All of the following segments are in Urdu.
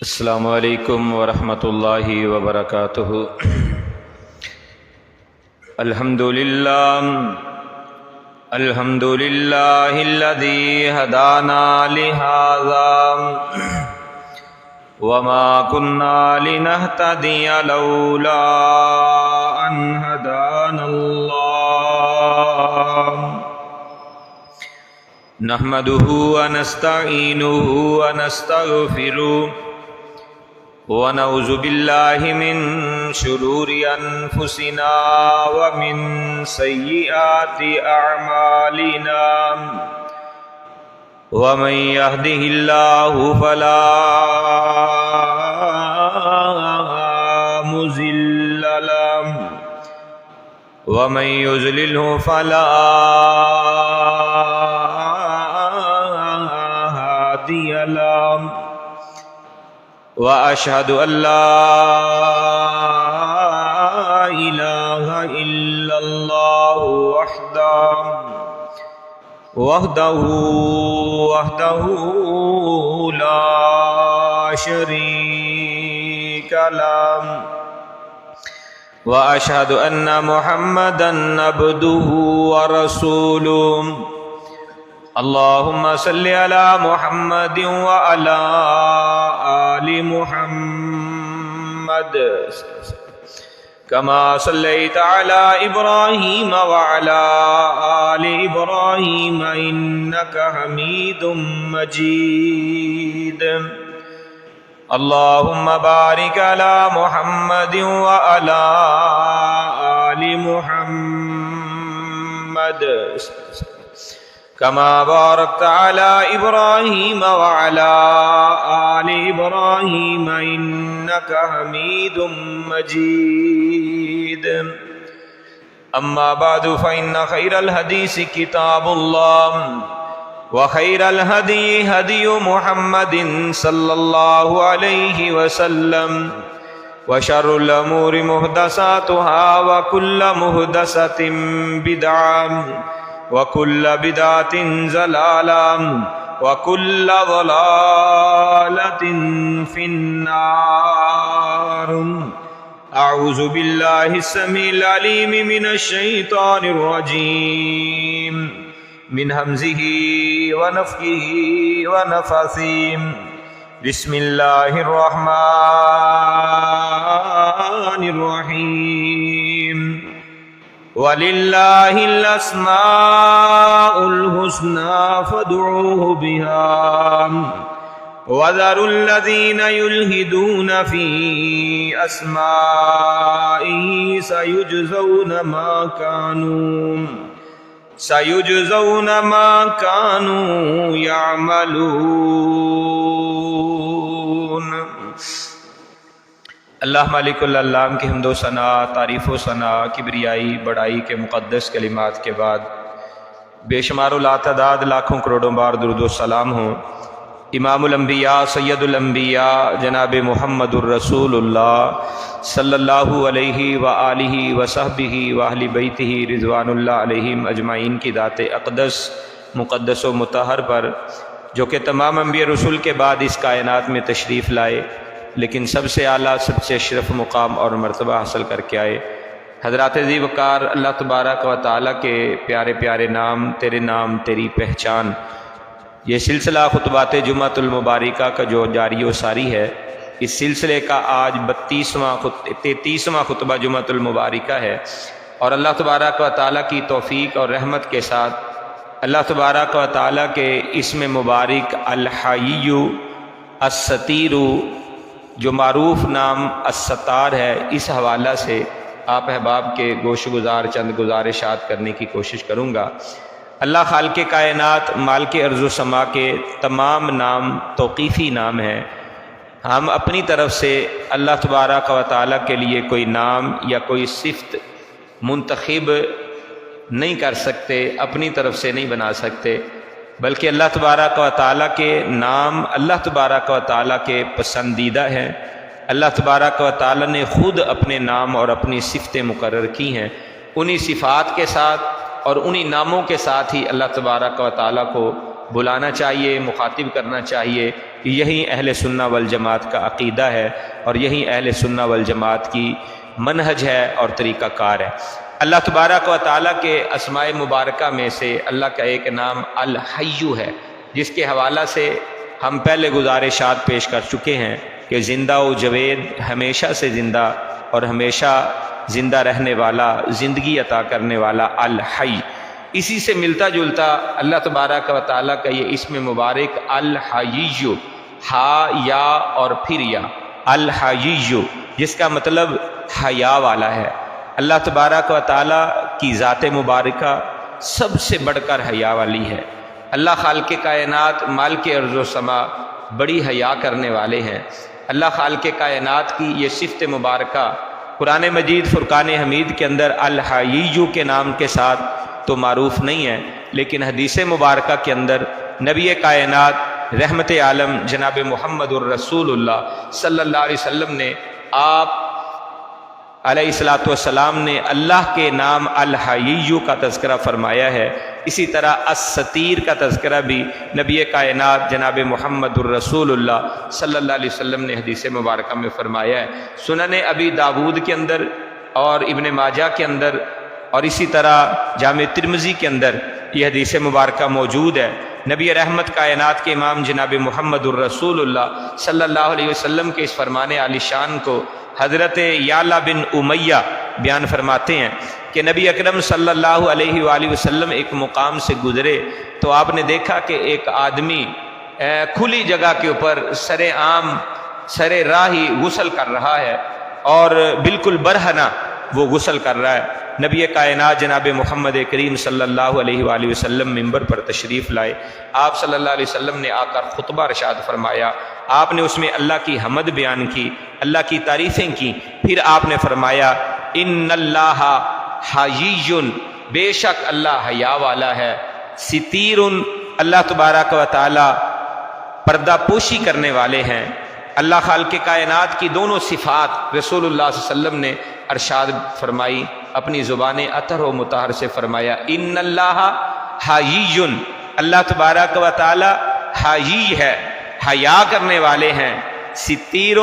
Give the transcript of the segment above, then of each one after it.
السلام علیکم ورحمۃ اللہ وبرکاتہ۔ الحمد للہ الذی ہدانا لہذا وما كنا لنهتدی لولا ان ہدانا اللہ نحمده ونستعینه ونستغفره ونعوذ باللہ من شرور انفسنا ومن سیئات اعمالنا ومن يهده الله فلا مضل له ومن يضلله فلا هادي له وأشهد أن لا إله إلا الله وحده لا شريك له وأشهد أن محمدا عبده ورسوله اللهم صل على محمد وعلى آل محمد كما صليت على إبراهيم وعلى آل إبراهيم إنك حميد مجيد اللهم بارك على محمد وعلى آل محمد كما باركت على إبراهيم وعلى آل إبراهيم إنك حميد مجيد أما بعد فإن خير الحديث كتاب الله وخير الهدي هدي محمد صلى الله عليه وسلم وشر الأمور محدثاتها وكل محدثة بدعة وَكُلَّ بِدْعَةٍ ضَلَالَةٍ وَكُلَّ ضَلَالَةٍ فِي النَّارِ أعوذ بالله السميع العليم من الشيطان الرجيم من همزه ونفخه ونفثه بسم الله الرحمن الرحيم وَلِلَّهِ الْأَسْمَاءُ الْحُسْنَى فَادْعُوهُ بِهَا وَذَرُوا الَّذِينَ يُلْحِدُونَ فِي أَسْمَائِهِ سَيُجْزَوْنَ مَا كَانُوا يَعْمَلُونَ۔ اللہ مالک العلام کی حمد و ثنا، تعریف و ثنا، کبریائی بڑائی کے مقدس کلمات کے بعد بے شمار و لاتعداد لاکھوں کروڑوں بار درود و سلام ہوں امام الانبیاء سید الانبیاء جناب محمد الرسول اللہ صلی اللہ علیہ وآلہ وصحبہ واہل بیتہ رضوان اللہ علیہم اجمعین کی ذات اقدس مقدس و مطہر پر، جو کہ تمام انبیاء رسول کے بعد اس کائنات میں تشریف لائے لیکن سب سے اعلیٰ، سب سے اشرف مقام اور مرتبہ حاصل کر کے آئے، حضرات ذی وقار اللہ تبارک و تعالیٰ کے پیارے پیارے نام، تیرے نام تیری پہچان، یہ سلسلہ خطبات جمعۃ المبارکہ کا جو جاری و ساری ہے، اس سلسلے کا آج 33واں خطبہ جمعۃ المبارکہ ہے، اور اللہ تبارک و تعالیٰ کی توفیق اور رحمت کے ساتھ اللہ تبارک و تعالیٰ کے اسم مبارک الحی الستیر، جو معروف نام الستار ہے، اس حوالہ سے آپ احباب کے گوش گزار چند گزارشات کرنے کی کوشش کروں گا۔ اللہ خالق کائنات، مالک ارض و سما کے تمام نام توقیفی نام ہیں۔ ہم اپنی طرف سے اللہ تبارک و تعالیٰ کے لیے کوئی نام یا کوئی صفت منتخب نہیں کر سکتے، اپنی طرف سے نہیں بنا سکتے، بلکہ اللہ تبارک و تعالیٰ کے نام اللہ تبارک و تعالیٰ کے پسندیدہ ہیں۔ اللہ تبارک و تعالیٰ نے خود اپنے نام اور اپنی صفتیں مقرر کی ہیں، انہی صفات کے ساتھ اور انہی ناموں کے ساتھ ہی اللہ تبارک و تعالیٰ کو بلانا چاہیے، مخاطب کرنا چاہیے کہ یہی اہل سنہ والجماعت کا عقیدہ ہے اور یہی اہل سنہ والجماعت کی منہج ہے اور طریقہ کار ہے۔ اللہ تبارک و تعالیٰ کے اسماء مبارکہ میں سے اللہ کا ایک نام الحی ہے، جس کے حوالہ سے ہم پہلے گزارشات پیش کر چکے ہیں کہ زندہ و جاوید، ہمیشہ سے زندہ اور ہمیشہ زندہ رہنے والا، زندگی عطا کرنے والا الحی۔ اسی سے ملتا جلتا اللہ تبارک و تعالیٰ کا یہ اسم مبارک الحی، ہا یا اور پھر یا، الحی، جس کا مطلب حیا والا ہے۔ اللہ تبارک و تعالیٰ کی ذات مبارکہ سب سے بڑھ کر حیا والی ہے۔ اللہ خالق کائنات، مالک ارض و سما بڑی حیا کرنے والے ہیں۔ اللہ خالق کائنات کی یہ صفت مبارکہ قرآن مجید فرقان حمید کے اندر الحی کے نام کے ساتھ تو معروف نہیں ہے، لیکن حدیث مبارکہ کے اندر نبی کائنات رحمت عالم جناب محمد الرسول اللہ صلی اللہ علیہ وسلم نے، آپ علیہ الصلاۃ والسلام نے اللہ کے نام الحی کا تذکرہ فرمایا ہے۔ اسی طرح الستیر کا تذکرہ بھی نبی کائنات جناب محمد الرسول اللہ صلی اللہ علیہ وسلم نے حدیث مبارکہ میں فرمایا ہے۔ سنن ابی داود کے اندر اور ابن ماجہ کے اندر اور اسی طرح جامع ترمذی کے اندر یہ حدیث مبارکہ موجود ہے۔ نبی رحمت کائنات کے امام جناب محمد الرسول اللہ صلی اللہ علیہ وسلم کے اس فرمان عالی شان کو حضرت یعلا بن امیہ بیان فرماتے ہیں کہ نبی اکرم صلی اللہ علیہ وآلہ وسلم ایک مقام سے گزرے تو آپ نے دیکھا کہ ایک آدمی کھلی جگہ کے اوپر سر عام، سر راہی غسل کر رہا ہے اور بالکل برہنہ وہ غسل کر رہا ہے۔ نبی کائنات جناب محمد کریم صلی اللہ علیہ وآلہ وسلم منبر پر تشریف لائے۔ آپ صلی اللہ علیہ وسلم نے آ کر خطبہ ارشاد فرمایا۔ آپ نے اس میں اللہ کی حمد بیان کی، اللہ کی تعریفیں کی۔ پھر آپ نے فرمایا ان اللہ حیی، بے شک اللہ حیا والا ہے، ستیر، اللہ تبارک و تعالی پردہ پوشی کرنے والے ہیں۔ اللہ خالق کائنات کی دونوں صفات رسول اللہ صلی اللہ علیہ وسلم نے ارشاد فرمائی، اپنی زبان اطہر و مطہر سے فرمایا ان اللہ حیی، اللہ تبارک و تعالی حیی ہے، حیا کرنے والے ہیں، ستیر،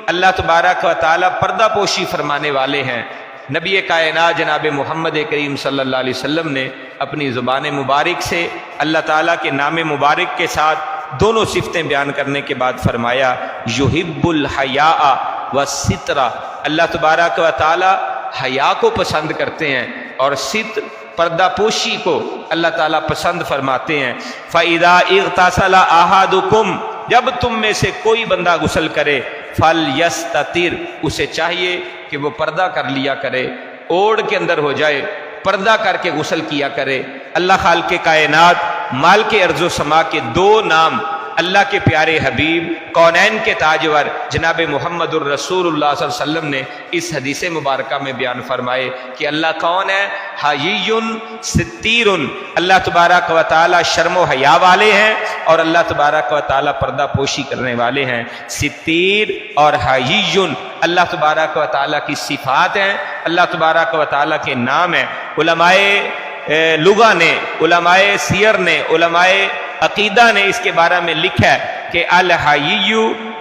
اللہ تبارک و تعالی پردہ پوشی فرمانے والے ہیں۔ نبی کائنات جناب محمد کریم صلی اللہ علیہ وسلم نے اپنی زبان مبارک سے اللہ تعالیٰ کے نام مبارک کے ساتھ دونوں صفتیں بیان کرنے کے بعد فرمایا یحب الحیاء والستر، اللہ تبارک و تعالی حیا کو پسند کرتے ہیں اور ستر، پردہ پوشی کو اللہ تعالیٰ پسند فرماتے ہیں۔ فَإِذَا اغْتَسَلَ أَحَدُكُمْ، جب تم میں سے کوئی بندہ غسل کرے، فَلْيَسْتَتِرْ، اسے چاہیے کہ وہ پردہ کر لیا کرے، اوڑھ کے اندر ہو جائے، پردہ کر کے غسل کیا کرے۔ اللہ خالق کائنات مالک ارض و سما کے دو نام اللہ کے پیارے حبیب کونین کے تاجور جناب محمد الرسول اللہ صلی اللہ علیہ وسلم نے اس حدیث مبارکہ میں بیان فرمائے کہ اللہ کون ہے؟ حیی ستیر، اللہ تبارک و تعالی شرم و حیا والے ہیں اور اللہ تبارک و تعالی پردہ پوشی کرنے والے ہیں۔ ستیر اور حیی اللہ تبارک و تعالی کی صفات ہیں، اللہ تبارک و تعالی کے نام ہیں۔ علماء لغہ نے، علماء سیر نے، علماء عقیدہ نے اس کے بارے میں لکھا ہے کہ الحیی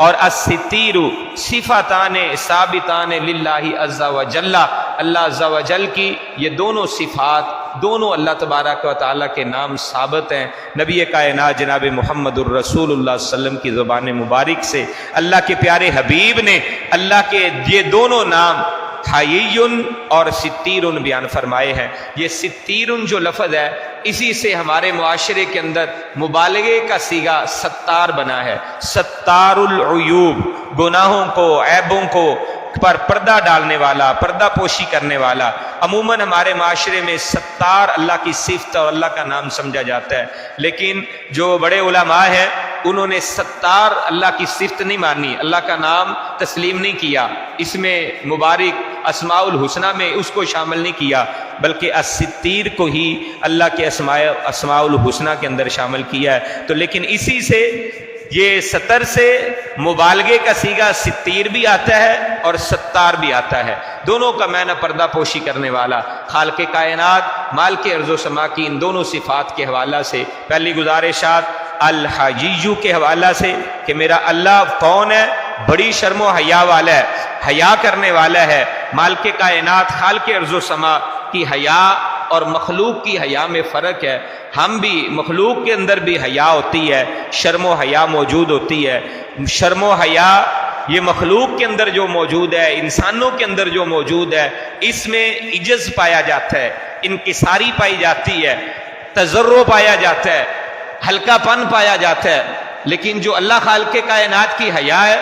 اور الستیر صفتان ثابتان للہ عز و جل، اللہ عز و جل کی یہ دونوں صفات، دونوں اللہ تبارک و تعالیٰ کے نام ثابت ہیں۔ نبی کائنات جناب محمد الرسول اللہ صلی اللہ علیہ وسلم کی زبان مبارک سے اللہ کے پیارے حبیب نے اللہ کے یہ دونوں نام حیی اور ستیر بیان فرمائے ہیں۔ یہ ستیر جو لفظ ہے اسی سے ہمارے معاشرے کے اندر مبالغے کا صیغہ ستار بنا ہے، ستار العیوب، گناہوں کو، عیبوں کو پر پردہ ڈالنے والا، پردہ پوشی کرنے والا۔ عموماً ہمارے معاشرے میں ستار اللہ کی صفت اور اللہ کا نام سمجھا جاتا ہے، لیکن جو بڑے علماء ہیں انہوں نے ستار اللہ کی صفت نہیں مانی، اللہ کا نام تسلیم نہیں کیا، اس میں مبارک اسماء الحسنہ میں اس کو شامل نہیں کیا، بلکہ الستیر کو ہی اللہ کے اسماء الحسنہ کے اندر شامل کیا ہے۔ تو لیکن اسی سے یہ ستر سے مبالغے کا صیغہ ستیر بھی آتا ہے اور ستار بھی آتا ہے۔ دونوں کا معنی پردہ پوشی کرنے والا، خالق کائنات، مالک ارض و سما کی ان دونوں صفات کے حوالہ سے پہلی گزارشات الحجیجو کے حوالہ سے کہ میرا اللہ کون ہے، بڑی شرم و حیا والا ہے، حیا کرنے والا ہے۔ مالک کائنات خالق ارض و سما کی حیا اور مخلوق کی حیا میں فرق ہے، ہم بھی مخلوق کے اندر بھی حیا ہوتی ہے، شرم و حیا موجود ہوتی ہے۔ شرم و حیا یہ مخلوق کے اندر جو موجود ہے، انسانوں کے اندر جو موجود ہے، اس میں عجز پایا جاتا ہے، انکساری پائی جاتی ہے، تضرع پایا جاتا ہے، ہلکا پن پایا جاتا ہے۔ لیکن جو اللہ خالق کائنات کی حیا ہے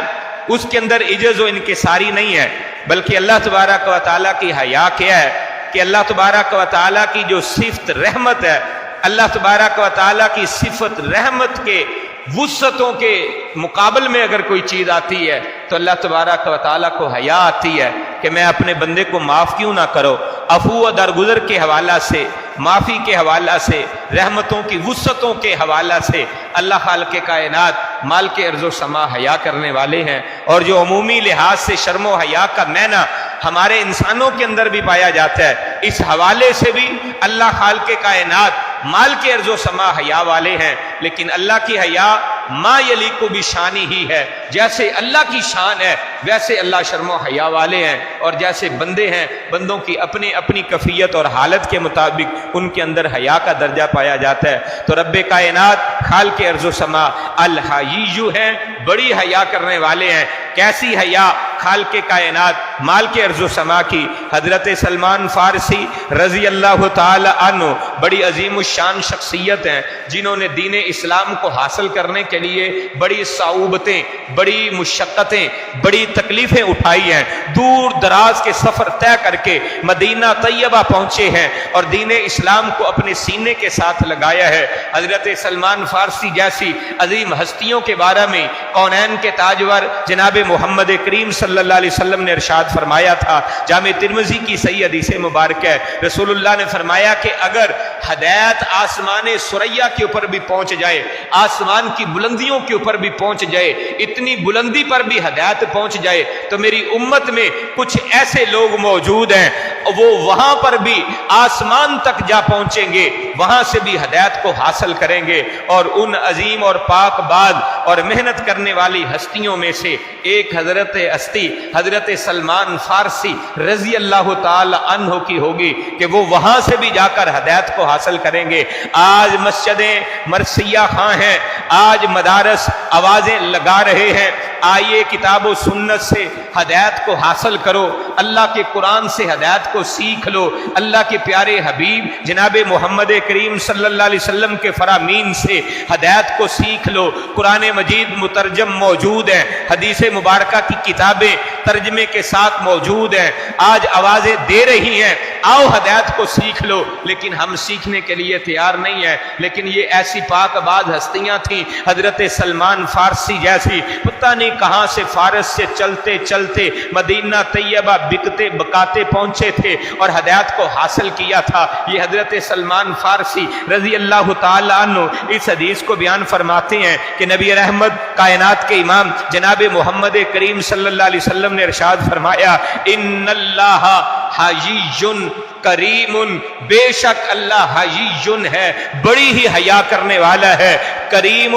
اس کے اندر عجز و انکساری نہیں ہے، بلکہ اللہ تبارک و تعالیٰ کی حیا کیا ہے کہ اللہ تبارک و تعالیٰ کی جو صفت رحمت ہے، اللہ تبارک و تعالیٰ کی صفت رحمت کے وسعتوں کے مقابل میں اگر کوئی چیز آتی ہے تو اللہ تبارک و تعالیٰ کو حیا آتی ہے کہ میں اپنے بندے کو معاف کیوں نہ کرو۔ عفو و درگزر کے حوالہ سے، معافی کے حوالہ سے، رحمتوں کی وسعتوں کے حوالہ سے اللہ خالق کائنات مالک ارض و سما حیا کرنے والے ہیں۔ اور جو عمومی لحاظ سے شرم و حیا کا معنی ہمارے انسانوں کے اندر بھی پایا جاتا ہے، اس حوالے سے بھی اللہ خالق کائنات مالک ارض و سما حیا والے ہیں۔ لیکن اللہ کی حیا ما یلیق بشانی ہی ہے، جیسے اللہ کی شان ہے ویسے اللہ شرم و حیا والے ہیں، اور جیسے بندے ہیں بندوں کی اپنی اپنی کیفیت اور حالت کے مطابق ان کے اندر حیا کا درجہ پایا جاتا ہے۔ تو رب کائنات خالق ارض و سما الحیی ہیں، بڑی حیا کرنے والے ہیں۔ کیسی حیا خالق کائنات مالک ارض و سما کی؟ حضرت سلمان فارسی رضی اللہ تعالی عنہ بڑی عظیم الشان شخصیت ہیں، جنہوں نے دین اسلام کو حاصل کرنے کے لیے بڑی صعوبتیں، بڑی مشقتیں، بڑی تکلیفیں اٹھائی ہیں، دور دراز کے سفر طے کر کے مدینہ طیبہ پہنچے ہیں اور دین اسلام کو اپنے سینے کے ساتھ لگایا ہے۔ حضرت سلمان فارسی جیسی عظیم ہستیوں کے بارے میں کونین کے تاجور جناب محمد کریم صلی اللہ علیہ وسلم نے ارشاد فرمایا تھا، جامع ترمذی کی صحیح حدیث مبارک ہے، رسول اللہ نے فرمایا کہ اگر ہدایت آسمان ثریا کے اوپر بھی پہنچ جائے، آسمان کی بلندیوں کے اوپر بھی پہنچ جائے، اتنی بلندی پر بھی ہدایت پہنچ جائے تو میری امت میں کچھ ایسے لوگ موجود ہیں وہ وہاں پر بھی آسمان تک جا پہنچیں گے، وہاں سے بھی ہدایت کو حاصل کریں گے۔ اور ان عظیم اور پاک باد اور محنت کرنے والی ہستیوں میں سے ایک حضرت ہستی حضرت سلمان فارسی رضی اللہ تعالی عنہ کی ہوگی کہ وہ وہاں سے بھی جا کر ہدایت کو حاصل کریں گے۔ آج مسجدیں مرثیہ خاں ہیں، آج مدارس آوازیں لگا رہے ہیں، آئیے کتاب و سنت سے ہدایت کو حاصل کرو، اللہ کے قرآن سے ہدایت کو سیکھ لو، اللہ کے پیارے حبیب جناب محمد کریم صلی اللہ علیہ وسلم کے فرامین سے ہدایت کو سیکھ لو۔ قرآن مجید مترجم موجود ہیں، حدیث مبارکہ کی کتابیں ترجمے کے ساتھ موجود ہیں، آج آوازیں دے رہی ہیں، آؤ ہدایت کو سیکھ لو، لیکن ہم سیکھنے کے لیے تیار نہیں ہیں۔ لیکن یہ ایسی پاک آباد ہستیاں تھیں، حضرت سلمان فارسی جیسی، پتہ نہیں کہاں سے فارس سے چلتے چلتے مدینہ طیبہ بکتے بکاتے پہنچے تھے اور ہدایت کو حاصل کیا تھا۔ یہ حضرت سلمان فارسی رضی اللہ تعالی عنہ اس حدیث کو بیان فرماتے ہیں کہ نبی رحمت کائنات کے امام جناب محمد کریم صلی اللہ علیہ وسلم نے ارشاد فرمایا، ان اللہ حیی کریم، بے شک اللہ حیی ہے، بڑی ہی حیا کرنے والا ہے، کریم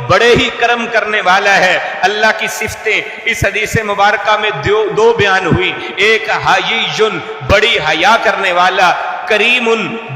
بڑے ہی کرم کرنے والا ہے۔ اللہ کی صفتیں اس حدیث مبارکہ میں دو بیان ہوئی، ایک حیی بڑی حیا کرنے والا، کریم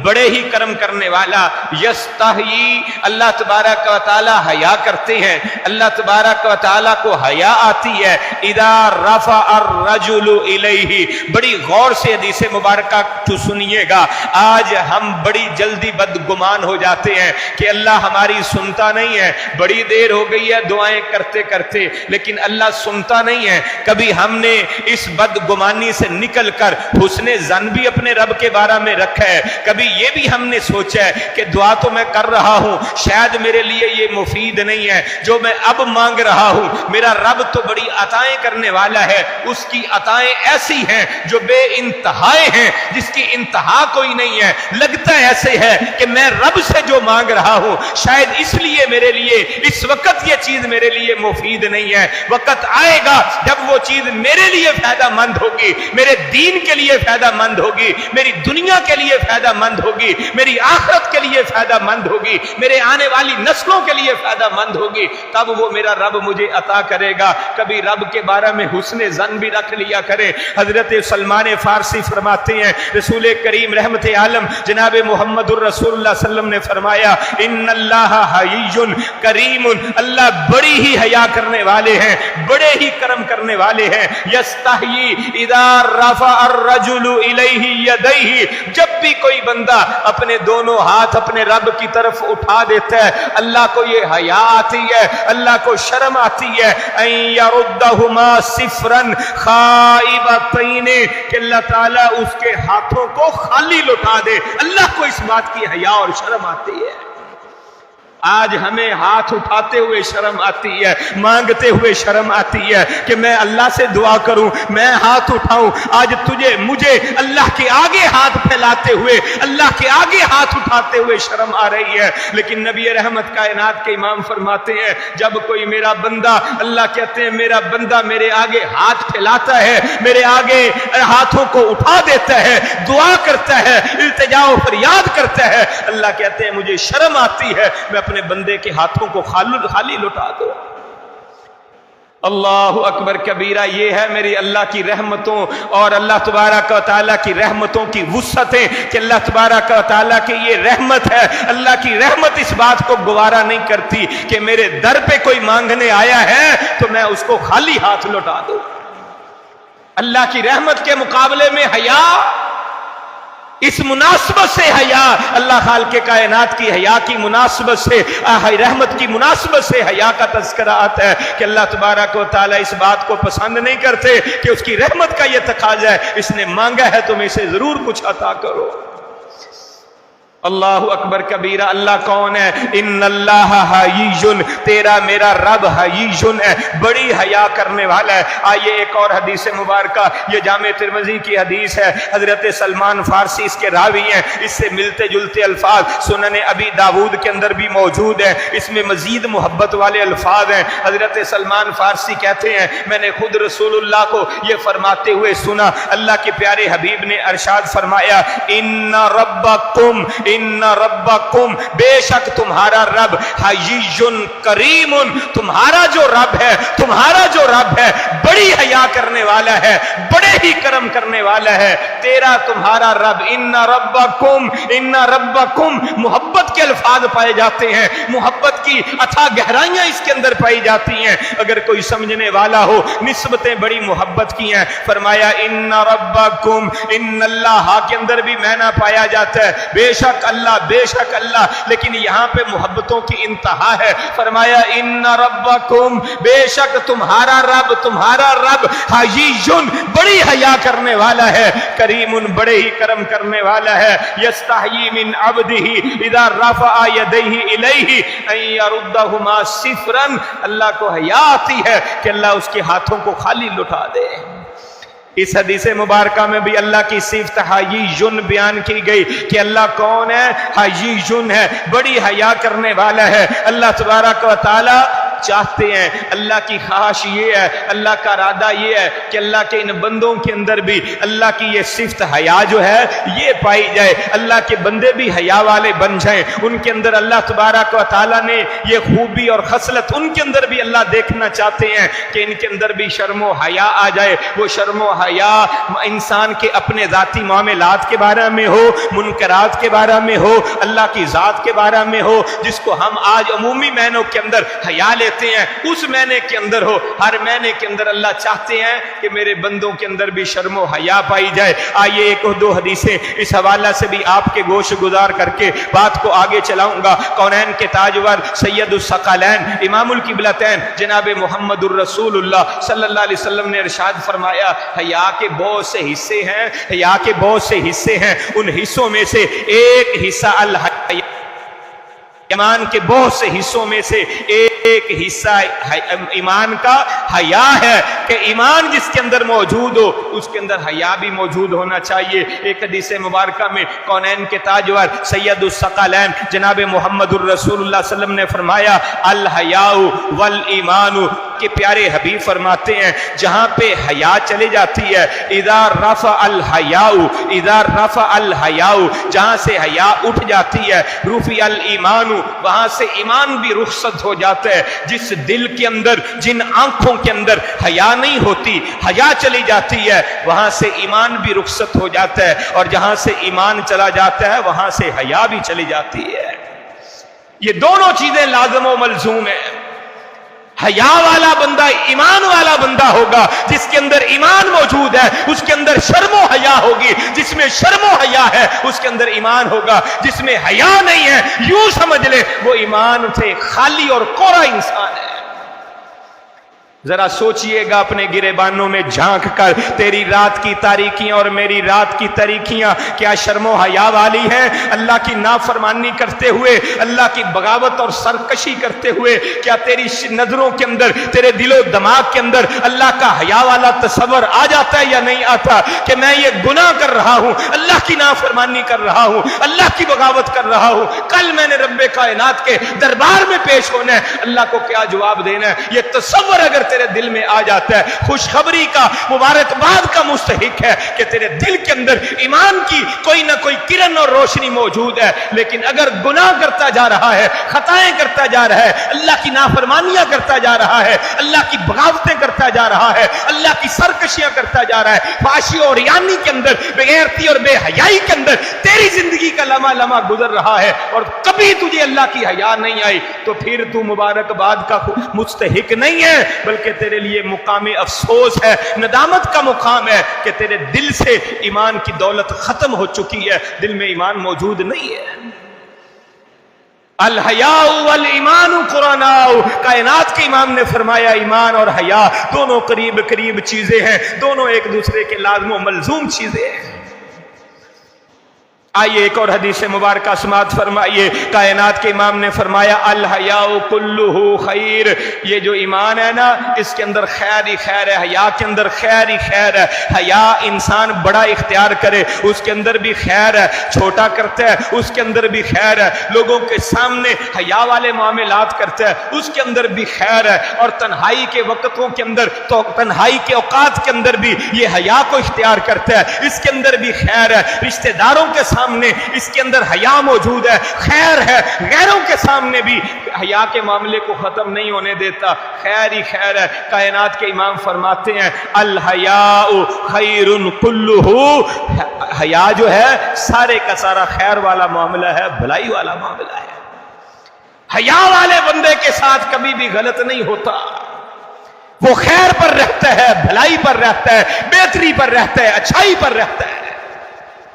بڑے ہی کرم کرنے والا، یستحیی اللہ تبارک و تعالی حیا کرتے ہیں، اللہ تبارک و تعالی کو حیا آتی ہے، اذا رفع الرجل الیہ، بڑی غور سے حدیث مبارکہ تو سنیے گا۔ آج ہم بڑی جلدی بدگمان ہو جاتے ہیں کہ اللہ ہماری سنتا نہیں ہے، بڑی دیر ہو گئی ہے دعائیں کرتے کرتے لیکن اللہ سنتا نہیں ہے۔ کبھی ہم نے اس بدگمانی سے نکل کر حسن ظن بھی اپنے رب کے بارے میں رکھا ہے۔ کبھی یہ بھی ہم نے سوچا ہے کہ دعا تو میں کر رہا ہوں، شاید میرے لیے یہ مفید نہیں ہے جو میں اب مانگ رہا ہوں، میرا رب تو بڑی عطائیں کرنے والا ہے، اس کی عطائیں ایسی ہیں جو بے انتہائے ہیں، جس کی انتہا کوئی نہیں ہے۔ لگتا ایسے ہے کہ میں رب سے جو مانگ رہا ہوں شاید اس لیے میرے لیے اس وقت یہ چیز میرے لیے مفید نہیں ہے، وقت آئے گا جب وہ چیز میرے لیے فائدہ مند ہوگی، میرے دین کے لیے فائدہ مند ہوگی، میری دنیا کے لیے فائدہ مند ہوگی، میری آخرت کے لیے فائدہ مند ہوگی، میرے آنے والی نسلوں کے لیے فائدہ مند ہوگی، تب وہ میرا رب مجھے عطا کرے گا۔ کبھی رب کے بارے میں حسن ظن بھی رکھ لیا کرے۔ حضرت سلمان فارسی فرماتے ہیں رسول کریم رحمت عالم جناب محمد الرسول اللہ صلی اللہ علیہ وسلم نے فرمایا ان اللہ حیی کریم، اللہ بڑی ہی حیا کرنے والے ہیں، بڑے ہی کرم کرنے والے ہیں۔ یستحیی اذا رفع الرجل الیہ یدیہ، جب بھی کوئی بندہ اپنے دونوں ہاتھ اپنے رب کی طرف اٹھا دیتا ہے اللہ کو یہ حیا آتی ہے، اللہ کو شرم آتی ہے ان یردہما صفرا خائبتین، کہ اللہ تعالیٰ اس کے ہاتھوں کو خالی لوٹا دے۔ اللہ کو اس بات کی حیا اور شرم آتی ہے۔ آج ہمیں ہاتھ اٹھاتے ہوئے شرم آتی ہے، مانگتے ہوئے شرم آتی ہے کہ میں اللہ سے دعا کروں، میں ہاتھ اٹھاؤں۔ آج تجھے مجھے اللہ کے آگے ہاتھ پھیلاتے ہوئے، اللہ کے آگے ہاتھ اٹھاتے ہوئے شرم آ رہی ہے۔ لیکن نبی رحمت کائنات کے امام فرماتے ہیں جب کوئی میرا بندہ، اللہ کہتے ہیں میرا بندہ میرے آگے ہاتھ پھیلاتا ہے، میرے آگے ہاتھوں کو اٹھا دیتا ہے، دعا کرتا ہے، التجا و فریاد کرتا ہے، اللہ کہتے ہیں مجھے شرم آتی ہے میں اپنے بندے کے ہاتھوں کو خالی لوٹا دو۔ اللہ اکبر کبیرہ، یہ ہے میری اللہ کی رحمتوں اور اللہ تبارک و تعالیٰ کی رحمتوں کی وسعتیں کہ اللہ تبارک و تعالیٰ کی یہ رحمت ہے۔ اللہ کی رحمت اس بات کو گوارا نہیں کرتی کہ میرے در پہ کوئی مانگنے آیا ہے تو میں اس کو خالی ہاتھ لوٹا دوں۔ اللہ کی رحمت کے مقابلے میں حیا، اس مناسبت سے حیا، اللہ خالق کائنات کی حیا کی مناسبت سے، رحمت کی مناسبت سے حیا کا تذکرہ آتا ہے کہ اللہ تبارک و تعالیٰ اس بات کو پسند نہیں کرتے کہ اس کی رحمت کا یہ تقاضا ہے اس نے مانگا ہے تم اسے ضرور کچھ عطا کرو۔ اللہ اکبر کبیرہ، اللہ کون ہے؟ ان اللہ حیی، تیرا میرا رب حیی ہے، بڑی حیا کرنے والا ہے۔ آئیے ایک اور حدیث مبارکہ، یہ جامع ترمذی کی حدیث ہے، حضرت سلمان فارسی اس کے راوی ہیں، اس سے ملتے جلتے الفاظ سنن ابی داود کے اندر بھی موجود ہیں، اس میں مزید محبت والے الفاظ ہیں۔ حضرت سلمان فارسی کہتے ہیں میں نے خود رسول اللہ کو یہ فرماتے ہوئے سنا، اللہ کے پیارے حبیب نے ارشاد فرمایا ان ربکم، بے شک تمہارا رب حیی کریم، تمہارا جو رب ہے بڑی حیا کرنے والا ہے، بڑے ہی کرم کرنے والا ہے۔ تیرا تمہارا رب ان ربکم محبت کے الفاظ پائے جاتے ہیں، محبت کی اتھا گہرائیاں اس کے اندر پائی جاتی ہیں۔ اگر کوئی سمجھنے والا ہو نسبتیں بڑی محبت کی ہیں، فرمایا ان ربکم، ان اللہ کے اندر بھی معنی پایا جاتا ہے بے شک اللہ، بے شک اللہ، لیکن یہاں پہ محبتوں کی انتہا ہے۔ فرمایا ان ربکم، بے شک تمہارا رب حیی، بڑی حیا کرنے والا ہے، کریم، بڑے ہی کرم کرنے والا ہے۔ یستحیی من عبدہ اذا رفع یدیہ الیہ ان یردہما صفرا، اللہ کو حیا آتی ہے کہ اللہ اس کے ہاتھوں کو خالی لٹا دے۔ اس حدیث مبارکہ میں بھی اللہ کی صفت حیی بیان کی گئی کہ اللہ کون ہے؟ حیی ہے، بڑی حیا کرنے والا ہے۔ اللہ تبارک و تعالی چاہتے ہیں، اللہ کی خواہش یہ ہے، اللہ کا ارادہ یہ ہے کہ اللہ کے ان بندوں کے اندر بھی اللہ کی یہ صفت حیا جو ہے یہ پائی جائے، اللہ کے بندے بھی حیا والے بن جائیں، ان کے اندر اللہ تبارک و تعالیٰ نے یہ خوبی اور خصلت ان کے اندر بھی اللہ دیکھنا چاہتے ہیں کہ ان کے اندر بھی شرم و حیا آ جائے۔ وہ شرم و حیا انسان کے اپنے ذاتی معاملات کے بارے میں ہو، منکرات کے بارے میں ہو، اللہ کی ذات کے بارے میں ہو، جس کو ہم آج عمومی معنوں کے اندر حیا دیتے ہیں اس مہینے کے اندر ہو، ہر مہینے کے اندر اللہ چاہتے ہیں کہ میرے بندوں کے اندر بھی شرم و حیا پائی جائے۔ آئیے ایک اور دو حدیثیں اس حوالہ سے بھی آپ کے گوش گزار کر کے بات کو آگے چلاؤں گا۔ کونین کے تاجور سید الثقلین امام القبلتین جناب محمد الرسول اللہ صلی اللہ علیہ وسلم نے ارشاد فرمایا، حیا کے بہت سے حصے ہیں، حیا کے بہت سے حصے ہیں، ان حصوں میں سے ایک حصہ الحیا، ایمان کے بہت سے حصوں میں سے ایک حصہ ایمان کا حیا ہے کہ ایمان جس کے اندر موجود ہو اس کے اندر حیا بھی موجود ہونا چاہیے۔ ایک حدیث مبارکہ میں کونین کے تاجور سید الثقلین جناب محمد الرسول اللہ صلی اللہ علیہ وسلم نے فرمایا، الحیاء والایمان کے پیارے حبیب فرماتے ہیں جہاں پہ حیا چلے جاتی ہے، اذا رفع الحیاء، اذا رفع الحیاء، جہاں سے حیا اٹھ جاتی ہے، رفع الایمان، وہاں سے ایمان بھی رخصت ہو جاتا ہے۔ جس دل کے اندر، جن آنکھوں کے اندر حیا نہیں ہوتی، حیا چلی جاتی ہے، وہاں سے ایمان بھی رخصت ہو جاتا ہے، اور جہاں سے ایمان چلا جاتا ہے وہاں سے حیا بھی چلی جاتی ہے۔ یہ دونوں چیزیں لازم و ملزوم ہیں۔ حیا والا بندہ ایمان والا بندہ ہوگا، جس کے اندر ایمان موجود ہے اس کے اندر شرم و حیا ہوگی، جس میں شرم و حیا ہے اس کے اندر ایمان ہوگا، جس میں حیا نہیں ہے یوں سمجھ لے وہ ایمان سے خالی اور کوڑا انسان ہے۔ ذرا سوچئے گا اپنے گریبانوں میں جھانک کر، تیری رات کی تاریکیاں اور میری رات کی تاریکیاں کیا شرم و حیا والی ہیں؟ اللہ کی نافرمانی کرتے ہوئے، اللہ کی بغاوت اور سرکشی کرتے ہوئے کیا تیری نظروں کے اندر، تیرے دل و دماغ کے اندر اللہ کا حیا والا تصور آ جاتا ہے یا نہیں آتا کہ میں یہ گناہ کر رہا ہوں، اللہ کی نافرمانی کر رہا ہوں، اللہ کی بغاوت کر رہا ہوں، کل میں نے رب کائنات کے دربار میں پیش ہونا ہے، اللہ کو کیا جواب دینا ہے؟ یہ تصور اگر تیرے دل میں آ جاتا ہے، خوشخبری کا، مبارکباد کا مستحق ہے کہ تیرے دل کے اندر ایمان کی کوئی نہ کوئی کرن اور روشنی موجود ہے۔ لیکن اگر گناہ کرتا جا رہا ہے، خطائیں کرتا جا رہا ہے، اللہ کی نافرمانیاں کرتا جا رہا ہے، اللہ کی بغاوتیں کرتا جا رہا ہے، اللہ کی سرکشیاں کرتا جا رہا ہے، فحشی اور عریانی کے اندر، بے غیرتی اور بے حیائی کے اندر تیری زندگی کا لمحہ لمحہ گزر رہا ہے اور کبھی تجھے اللہ کی حیا نہیں آئی، تو پھر تو مبارکباد کا مستحق نہیں ہے، بلکہ تیرے لیے مقام افسوس ہے، ندامت کا مقام ہے کہ تیرے دل سے ایمان کی دولت ختم ہو چکی ہے، دل میں ایمان موجود نہیں ہے۔ الحیاء والایمان قرناء، کائنات کے امام نے فرمایا ایمان اور حیا دونوں قریب قریب چیزیں ہیں، دونوں ایک دوسرے کے لازم و ملزوم چیزیں ہیں۔ آئیے ایک اور حدیث مبارکہ سماعت فرمائیے، کائنات کے امام نے فرمایا الحیاء کلہ خیر، یہ جو ایمان ہے نا اس کے اندر خیر ہی خیر ہے، حیا کے اندر خیر ہی خیر ہے۔ حیا انسان بڑا اختیار کرے اس کے اندر بھی خیر ہے، چھوٹا کرتا ہے اس کے اندر بھی خیر ہے، لوگوں کے سامنے حیا والے معاملات کرتا ہے اس کے اندر بھی خیر ہے، اور تنہائی کے وقتوں کے اندر، تو تنہائی کے اوقات کے اندر بھی یہ حیا کو اختیار کرتا ہے، اس کے اندر بھی خیر ہے، رشتہ داروں کے سامنے اس کے اندر حیا موجود ہے، خیر ہے، غیروں کے سامنے بھی حیا کے معاملے کو ختم نہیں ہونے دیتا، خیر ہی خیر ہے۔ کائنات کے امام فرماتے ہیں الحیاء خیر کلہ، حیا جو ہے سارے کا سارا خیر والا معاملہ ہے، بھلائی والا معاملہ ہے۔ حیا والے بندے کے ساتھ کبھی بھی غلط نہیں ہوتا، وہ خیر پر رہتا ہے، بھلائی پر رہتا ہے، بہتری پر رہتا ہے، اچھائی پر رہتا ہے۔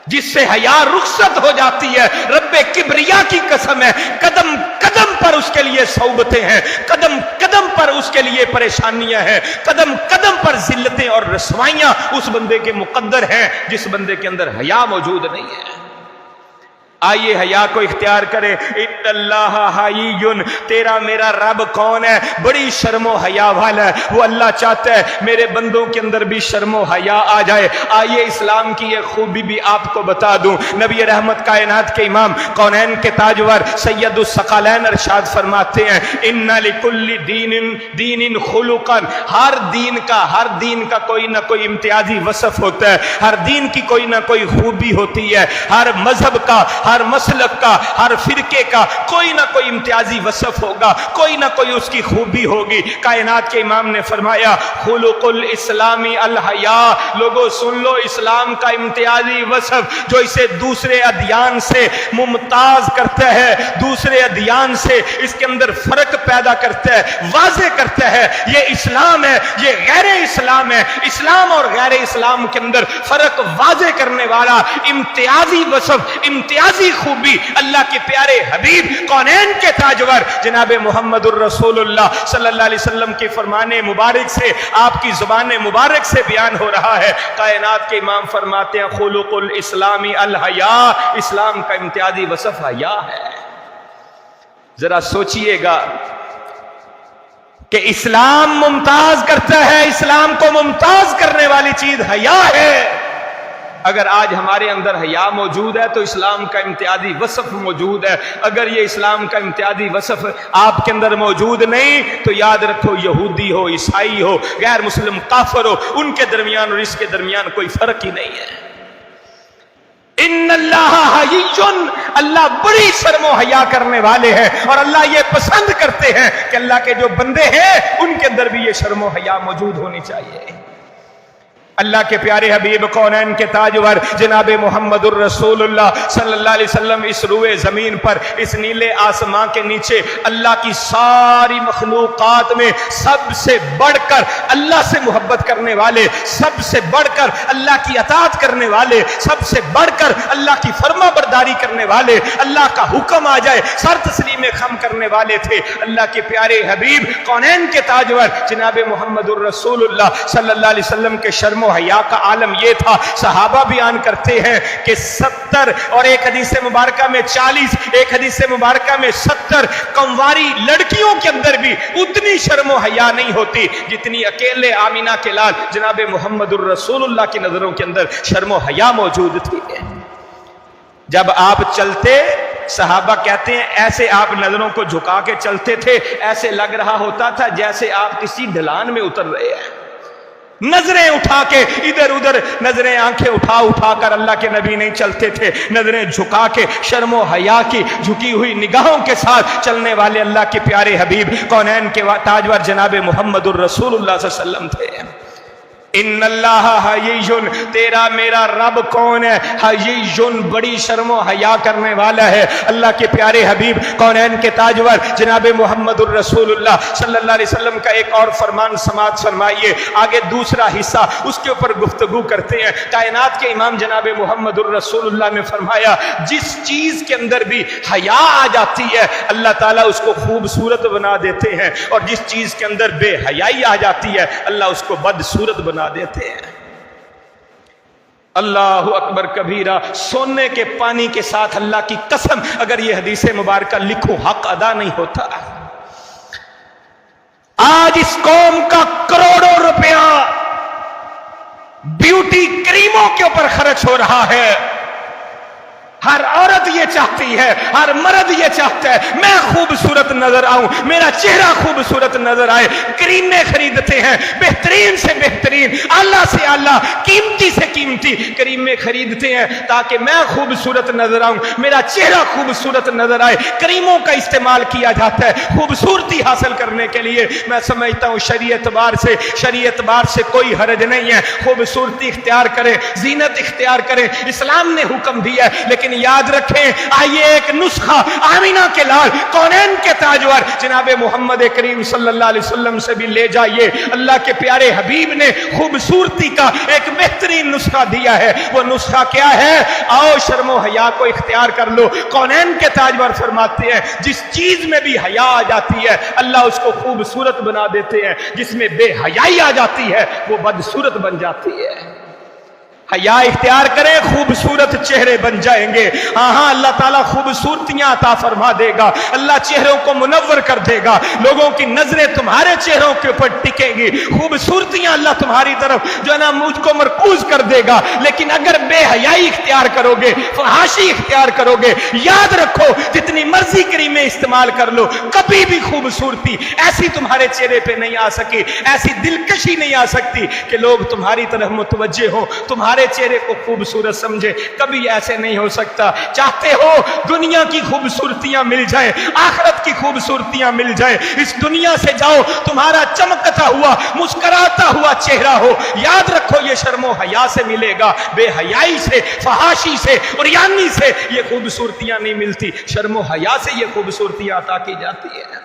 جس سے حیا رخصت ہو جاتی ہے، رب کبریا کی قسم ہے، قدم قدم پر اس کے لیے صعوبتیں ہیں، قدم قدم پر اس کے لیے پریشانیاں ہیں، قدم قدم پر ذلتیں اور رسوائیاں اس بندے کے مقدر ہیں جس بندے کے اندر حیا موجود نہیں ہے۔ آئیے حیا کو اختیار کرے۔ ان اللہ حیی، تیرا میرا رب کون ہے؟ بڑی شرم و حیا والا ہے، وہ اللہ چاہتا ہے میرے بندوں کے اندر بھی شرم و حیا آ جائے۔ آئیے اسلام کی یہ خوبی بھی آپ کو بتا دوں، نبی رحمت کائنات کے امام کونین کے تاجور سید الثقلین ارشاد فرماتے ہیں ان لکل دین خلقا، ہر دین کا کوئی نہ کوئی امتیازی وصف ہوتا ہے، ہر دین کی کوئی نہ کوئی خوبی ہوتی ہے، ہر مذہب کا، ہر مسلک کا، ہر فرقے کا کوئی نہ کوئی امتیازی وصف ہوگا، کوئی نہ کوئی اس کی خوبی ہوگی۔ کائنات کے امام نے فرمایا خلق الاسلامی الحیاء، لوگوں سن لو، اسلام کا امتیازی وصف جو اسے دوسرے ادیان سے ممتاز کرتا ہے، دوسرے ادیان سے اس کے اندر فرق پیدا کرتا ہے، واضح کرتا ہے یہ اسلام ہے، یہ غیر اسلام ہے۔ اسلام اور غیر اسلام کے اندر فرق واضح کرنے والا امتیازی وصف، امتیازی خوبی اللہ کے پیارے حبیب کونین کے تاجور جناب محمد الرسول اللہ صلی اللہ علیہ وسلم کے فرمان مبارک سے، آپ کی زبان مبارک سے بیان ہو رہا ہے۔ کائنات کے امام فرماتے ہیں خلق الاسلامی الحیا، اسلام کا امتیازی وصف حیا ہے۔ ذرا سوچئے گا کہ اسلام ممتاز کرتا ہے، اسلام کو ممتاز کرنے والی چیز حیا ہے۔ اگر آج ہمارے اندر حیا موجود ہے تو اسلام کا امتیازی وصف موجود ہے۔ اگر یہ اسلام کا امتیازی وصف آپ کے اندر موجود نہیں تو یاد رکھو یہودی ہو، عیسائی ہو، غیر مسلم کافر ہو، ان کے درمیان اور اس کے درمیان کوئی فرق ہی نہیں ہے۔ ان اللہ حیی، اللہ بڑی شرم و حیا کرنے والے ہیں، اور اللہ یہ پسند کرتے ہیں کہ اللہ کے جو بندے ہیں ان کے اندر بھی یہ شرم و حیا موجود ہونی چاہیے۔ اللہ کے پیارے حبیب کونین کے تاجور جناب محمد الرسول اللہ صلی اللہ علیہ وسلم اس روئے زمین پر، اس نیلے آسمان کے نیچے اللہ کی ساری مخلوقات میں سب سے بڑھ کر اللہ سے محبت کرنے والے، سب سے بڑھ کر اللہ کی اطاعت کرنے والے، سب سے بڑھ کر اللہ کی فرما برداری کرنے والے، اللہ کا حکم آ جائے سر تسلیم خم کرنے والے تھے۔ اللہ کے پیارے حبیب کونین کے تاجور جناب محمد الرسول اللہ صلی اللہ علیہ وسلم کے شرم و حیا کا عالم یہ تھا، صحابہ بیان کرتے ہیں کہ 70 اور ایک حدیث مبارکہ میں 40، ایک حدیث مبارکہ میں 70 کنواری لڑکیوں کے اندر بھی اتنی شرم و حیا نہیں ہوتی جتنی اکیلے آمینہ کے لال جناب محمد الرسول اللہ کی نظروں کے اندر شرم و حیا موجود تھی۔ جب آپ چلتے، صحابہ کہتے ہیں ایسے آپ نظروں کو جھکا کے چلتے تھے، ایسے لگ رہا ہوتا تھا جیسے آپ کسی ڈھلان میں اتر رہے ہیں۔ نظریں اٹھا کے ادھر ادھر، نظریں آنکھیں اٹھا کر اللہ کے نبی نہیں چلتے تھے، نظریں جھکا کے شرم و حیا کی جھکی ہوئی نگاہوں کے ساتھ چلنے والے اللہ کے پیارے حبیب کونین کے تاجور جناب محمد الرسول اللہ صلی اللہ علیہ وسلم تھے۔ ان اللہ حیی، تیرا میرا رب کون ہے؟ حیی، بڑی شرم و حیا کرنے والا ہے۔ اللہ کے پیارے حبیب کونین کے تاجور جناب محمد الرسول اللہ صلی اللہ علیہ وسلم کا ایک اور فرمان سماعت فرمائیے، آگے دوسرا حصہ اس کے اوپر گفتگو کرتے ہیں۔ کائنات کے امام جناب محمد الرسول اللہ نے فرمایا جس چیز کے اندر بھی حیا آ جاتی ہے اللہ تعالیٰ اس کو خوبصورت بنا دیتے ہیں، اور جس چیز کے اندر بے حیائی آ جاتی ہے اللہ اس کو بدصورت بنا دیتے ہیں۔ اللہ اکبر کبیرہ، سونے کے پانی کے ساتھ اللہ کی قسم اگر یہ حدیث مبارکہ لکھو حق ادا نہیں ہوتا۔ آج اس قوم کا کروڑوں روپیہ بیوٹی کریموں کے اوپر خرچ ہو رہا ہے۔ ہر عورت یہ چاہتی ہے، ہر مرد یہ چاہتا ہے میں خوبصورت نظر آؤں، میرا چہرہ خوبصورت نظر آئے، کریمیں خریدتے ہیں، بہترین سے بہترین، اعلیٰ سے اعلیٰ، قیمتی سے قیمتی کریمیں خریدتے ہیں تاکہ میں خوبصورت نظر آؤں، میرا چہرہ خوبصورت نظر آئے۔ کریموں کا استعمال کیا جاتا ہے خوبصورتی حاصل کرنے کے لیے۔ میں سمجھتا ہوں شرعی اعتبار سے کوئی حرج نہیں ہے، خوبصورتی اختیار کریں، زینت اختیار کریں، اسلام نے حکم دیا ہے، لیکن یاد رکھیں آئیے ایک نسخہ آمینہ کے لال کونین کے تاجور جناب محمد کریم صلی اللہ علیہ وسلم سے بھی لے جائیے۔ اللہ کے پیارے حبیب نے خوبصورتی کا ایک بہترین نسخہ دیا ہے، وہ نسخہ کیا ہے؟ آؤ شرم و حیا کو اختیار کر لو۔ کونین کے تاجور فرماتے ہیں جس چیز میں بھی حیا آ جاتی ہے اللہ اس کو خوبصورت بنا دیتے ہیں، جس میں بے حیائی آ جاتی ہے وہ بدصورت بن جاتی ہے۔ حیا اختیار کریں، خوبصورت چہرے بن جائیں گے۔ ہاں اللہ تعالیٰ خوبصورتیاں عطا فرما دے گا، اللہ چہروں کو منور کر دے گا، لوگوں کی نظریں تمہارے چہروں کے اوپر ٹکیں گی، خوبصورتیاں اللہ تمہاری طرف جو ہے نا مجھ کو مرکوز کر دے گا۔ لیکن اگر بے حیائی اختیار کرو گے، فحاشی اختیار کرو گے، یاد رکھو جتنی مرضی کریمیں استعمال کر لو کبھی بھی خوبصورتی ایسی تمہارے چہرے پہ نہیں آ سکی، ایسی دلکشی نہیں آ سکتی کہ لوگ تمہاری طرف متوجہ ہوں، تمہارے چہرے کو خوبصورت سمجھے، کبھی ایسے نہیں ہو سکتا۔ چاہتے ہو دنیا کی خوبصورتیاں مل جائیں، آخرت کی خوبصورتیاں مل جائیں، اس دنیا سے جاؤ تمہارا چمکتا ہوا مسکراتا ہوا چہرہ ہو، یاد رکھو یہ شرم و حیا سے ملے گا، بے حیائی سے، فحاشی سے، عریانی سے یہ خوبصورتیاں نہیں ملتی، شرم و حیا سے یہ خوبصورتیاں عطا کی جاتی ہے۔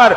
پر,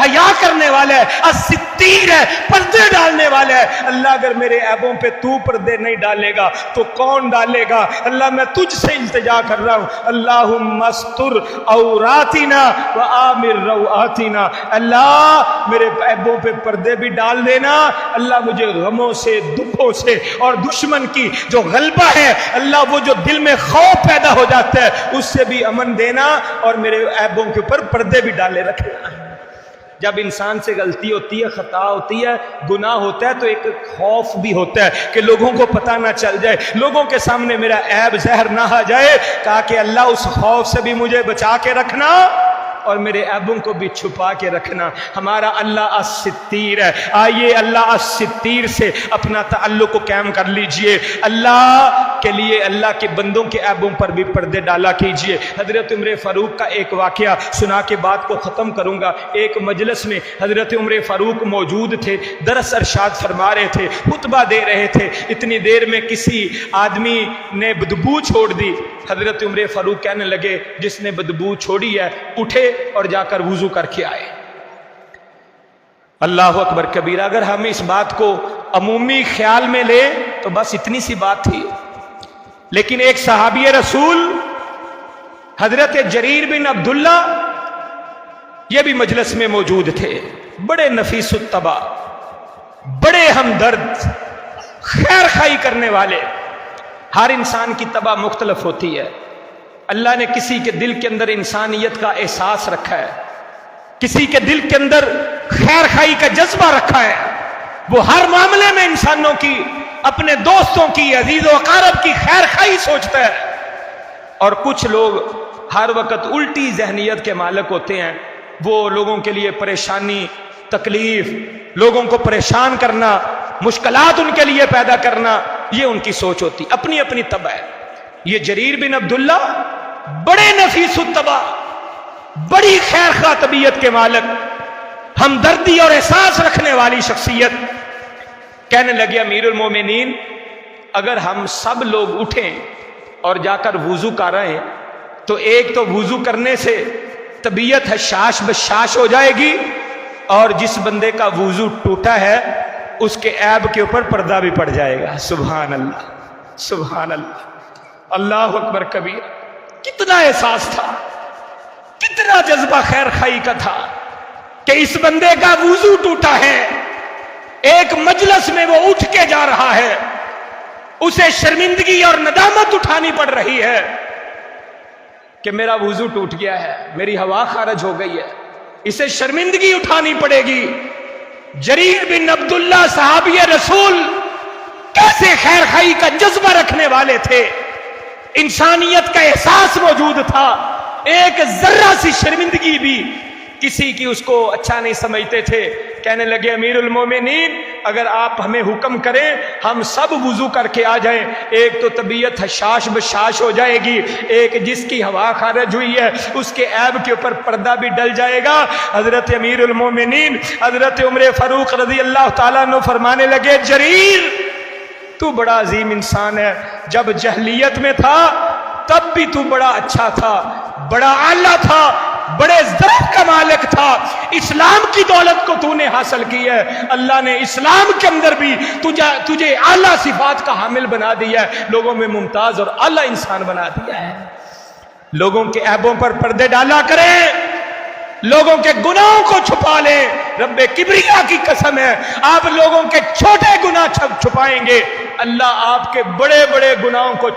حیا کرنے والا ہے, الستیر ہے, پردے ڈالنے والا ہے. اللہ اگر میرے عیبوں پہ تو پردے نہیں ڈالے گا تو کون ڈالے گا؟ اللہ میں تجھ سے التجا کر رہا ہوں, اللہم استر عوراتنا وآمر روآتنا. اللہ میرے عیبوں پہ پردے بھی ڈال دینا. اللہ مجھے غموں سے, دکھوں سے اور دشمن کی جو غلبہ ہے, اللہ وہ جو دل میں خوف پیدا ہو جاتا ہے اس سے بھی امن دینا, اور میرے عیبوں کے اوپر پردے بھی ڈالے رکھنا. جب انسان سے غلطی ہوتی ہے, خطا ہوتی ہے, گناہ ہوتا ہے, تو ایک خوف بھی ہوتا ہے کہ لوگوں کو پتہ نہ چل جائے, لوگوں کے سامنے میرا عیب زہر نہ آ جائے. کہا کہ اللہ اس خوف سے بھی مجھے بچا کے رکھنا اور میرے عیبوں کو بھی چھپا کے رکھنا. ہمارا اللہ الستیر ہے. آئیے اللہ الستیر سے اپنا تعلق کو قائم کر لیجئے. اللہ کے لیے اللہ کے بندوں کے عیبوں پر بھی پردے ڈالا کیجئے. حضرت عمر فاروق کا ایک واقعہ سنا کے بات کو ختم کروں گا. ایک مجلس میں حضرت عمر فاروق موجود تھے, درس ارشاد فرما رہے تھے, خطبہ دے رہے تھے. اتنی دیر میں کسی آدمی نے بدبو چھوڑ دی. حضرت عمر فاروق کہنے لگے جس نے بدبو چھوڑی ہے اٹھے اور جا کر وضو کر کے آئے. اللہ اکبر کبیرہ. اگر ہم اس بات کو عمومی خیال میں لیں تو بس اتنی سی بات تھی, لیکن ایک صحابی رسول حضرت جریر بن عبداللہ یہ بھی مجلس میں موجود تھے. بڑے نفیس الطبع, بڑے ہمدرد, خیر خائی کرنے والے. ہر انسان کی طبع مختلف ہوتی ہے. اللہ نے کسی کے دل کے اندر انسانیت کا احساس رکھا ہے, کسی کے دل کے اندر خیر خائی کا جذبہ رکھا ہے. وہ ہر معاملے میں انسانوں کی, اپنے دوستوں کی, عزیز و اقارب کی خیر خائی سوچتا ہے. اور کچھ لوگ ہر وقت الٹی ذہنیت کے مالک ہوتے ہیں. وہ لوگوں کے لیے پریشانی, تکلیف, لوگوں کو پریشان کرنا, مشکلات ان کے لیے پیدا کرنا, یہ ان کی سوچ ہوتی, اپنی اپنی طبع ہے. یہ جریر بن عبداللہ بڑے نفیس الطبع, بڑی خیر خواہ طبیعت کے مالک, ہمدردی اور احساس رکھنے والی شخصیت, کہنے لگے امیر المومنین اگر ہم سب لوگ اٹھیں اور جا کر وضو کر رہے ہیں تو ایک تو وضو کرنے سے طبیعت حشاش بشاش ہو جائے گی, اور جس بندے کا وضو ٹوٹا ہے اس کے عیب کے اوپر پردہ بھی پڑ جائے گا. سبحان اللہ, سبحان اللہ, اللہ اکبر کبیر. کتنا احساس تھا, کتنا جذبہ خیر خائی کا تھا کہ اس بندے کا وضو ٹوٹا ہے, ایک مجلس میں وہ اٹھ کے جا رہا ہے, اسے شرمندگی اور ندامت اٹھانی پڑ رہی ہے کہ میرا وضو ٹوٹ گیا ہے, میری ہوا خارج ہو گئی ہے, اسے شرمندگی اٹھانی پڑے گی. جریر بن عبداللہ صحابی رسول کیسے خیر خائی کا جذبہ رکھنے والے تھے, انسانیت کا احساس موجود تھا, ایک ذرہ سی شرمندگی بھی کسی کی اس کو اچھا نہیں سمجھتے تھے. کہنے لگے امیر المومنین اگر آپ ہمیں حکم کریں ہم سب وضو کر کے آ جائیں, ایک تو طبیعت حشاش بشاش ہو جائے گی, ایک جس کی ہوا خارج ہوئی ہے اس کے عیب کے اوپر پردہ بھی ڈل جائے گا. حضرت امیر المومنین حضرت عمر فاروق رضی اللہ تعالیٰ عنہ فرمانے لگے جریر تو بڑا عظیم انسان ہے, جب جہلیت میں تھا تب بھی تو بڑا اچھا تھا, بڑا اعلیٰ تھا, بڑے ذرف کا مالک تھا, اسلام کی دولت کو تو نے حاصل کی ہے, اللہ نے اسلام کے اندر بھی تجھے اعلیٰ صفات کا حامل بنا دیا ہے, لوگوں میں ممتاز اور اعلیٰ انسان بنا دیا ہے. لوگوں کے عیبوں پر پردے ڈالا کریں, لوگوں کے گناہوں کو چھپا لیں. رب کبریا کی قسم ہے آپ لوگوں کے چھوٹے گناہ چھپائیں گے, اللہ آپ کے بڑے بڑے گناہوں کو